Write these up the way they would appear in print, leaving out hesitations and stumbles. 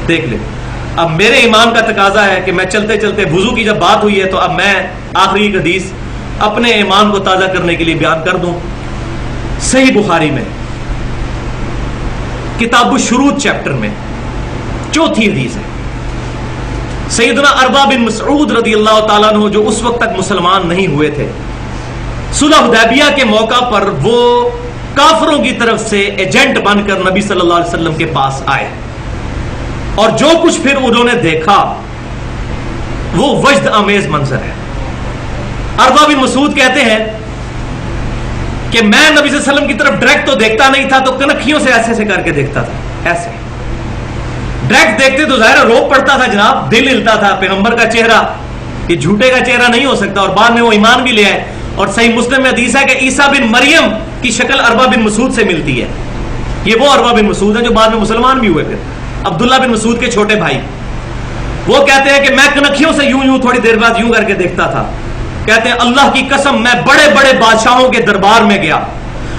دیکھ لیں. اب میرے ایمان کا تقاضا ہے کہ میں چلتے چلتے وضو کی جب بات ہوئی ہے تو اب میں آخری حدیث اپنے ایمان کو تازہ کرنے کے لیے بیان کر دوں. صحیح بخاری میں کتاب الشروط چیپٹر میں 4تھی حدیث ہے. سیدنا عربہ بن مسعود رضی اللہ تعالیٰ عنہ جو اس وقت تک مسلمان نہیں ہوئے تھے، صلح حدیبیہ کے موقع پر وہ کافروں کی طرف سے ایجنٹ بن کر نبی صلی اللہ علیہ وسلم کے پاس آئے، اور جو کچھ پھر انہوں نے دیکھا وہ وجد آمیز منظر ہے. عربہ بن مسعود کہتے ہیں کہ میں نبی صلی اللہ علیہ وسلم کی طرف ڈائریکٹ تو دیکھتا نہیں تھا، تو کنکھیوں سے ایسے کر کے دیکھتا تھا. ایسے ڈائریکٹ دیکھتے تو ظاہر روب پڑتا تھا جناب، دل ہلتا تھا. پیغمبر کا چہرہ یہ جھوٹے کا چہرہ نہیں ہو سکتا، اور بعد میں وہ ایمان بھی لے آئے. اور صحیح مسلم میں حدیث ہے کہ عیسیٰ بن مریم کی شکل عربہ بن مسعود سے ملتی ہے. یہ وہ عربہ بن مسعود ہیں جو بعد میں مسلمان بھی ہوئے. پھر عبداللہ بن مسعود کے چھوٹے بھائی وہ کہتے ہیں کہ میں کنکھیوں سے یوں تھوڑی دیر بعد یوں کر کے دیکھتا تھا. کہتے ہیں اللہ کی قسم میں بڑے بڑے بادشاہوں کے دربار میں گیا،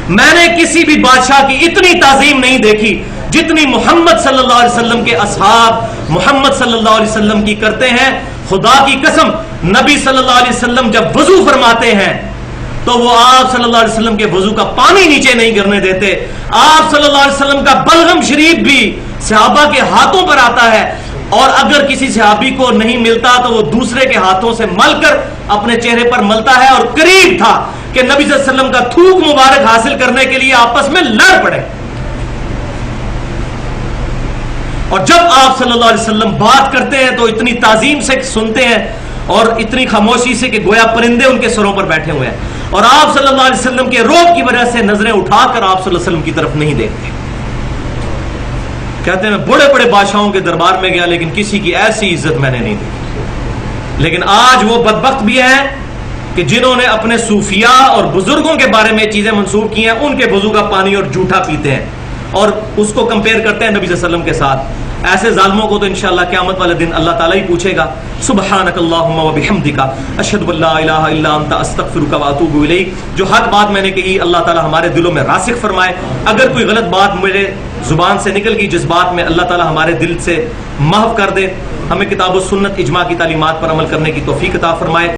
میں نے کسی بھی بادشاہ کی اتنی تعظیم نہیں دیکھی جتنی محمد صلی اللہ علیہ وسلم کے اصحاب محمد صلی اللہ علیہ وسلم کی کرتے ہیں. خدا کی قسم نبی صلی اللہ علیہ وسلم جب وضو فرماتے ہیں تو وہ آپ صلی اللہ علیہ وسلم کے وضو کا پانی نیچے نہیں گرنے دیتے. آپ صلی اللہ علیہ وسلم کا بلغم شریف بھی صحابہ کے ہاتھوں پر آتا ہے، اور اگر کسی صحابی کو نہیں ملتا تو وہ دوسرے کے ہاتھوں سے مل کر اپنے چہرے پر ملتا ہے. اور قریب تھا کہ نبی صلی اللہ علیہ وسلم کا تھوک مبارک حاصل کرنے کے لیے آپس میں لڑ پڑے. اور جب آپ صلی اللہ علیہ وسلم بات کرتے ہیں تو اتنی تعظیم سے سنتے ہیں اور اتنی خاموشی سے کہ گویا پرندے ان کے سروں پر بیٹھے ہوئے ہیں. اور آپ صلی اللہ علیہ وسلم کے روب کی وجہ سے نظریں اٹھا کر آپ صلی اللہ علیہ وسلم کی طرف نہیں دیکھتے. کہتے ہیں میں بڑے بڑے بادشاہوں کے دربار میں گیا لیکن کسی کی ایسی عزت میں نے نہیں دیکھی. لیکن آج وہ بدبخت بھی ہیں کہ جنہوں نے اپنے صوفیاء اور بزرگوں کے بارے میں چیزیں منسوخ کی ہیں، ان کے وضو کا پانی اور جھوٹا پیتے ہیں اور اس کو کمپیئر کرتے ہیں نبی صلی اللہ علیہ وسلم کے ساتھ. ایسے ظالموں کو تو انشاءاللہ قیامت والے دن اللہ تعالیٰ ہی پوچھے گا. سبحانک اللہم و بحمدک اشہد ان لا الہ الا انت استغفرک و اتوب الیک. جو حق بات میں نے کہی اللہ تعالیٰ ہمارے دلوں میں راسخ فرمائے. اگر کوئی غلط بات میرے زبان سے نکل گئی جس بات میں اللہ تعالیٰ ہمارے دل سے محو کر دے. ہمیں کتاب و سنت اجماع کی تعلیمات پر عمل کرنے کی توفیق عطا فرمائے.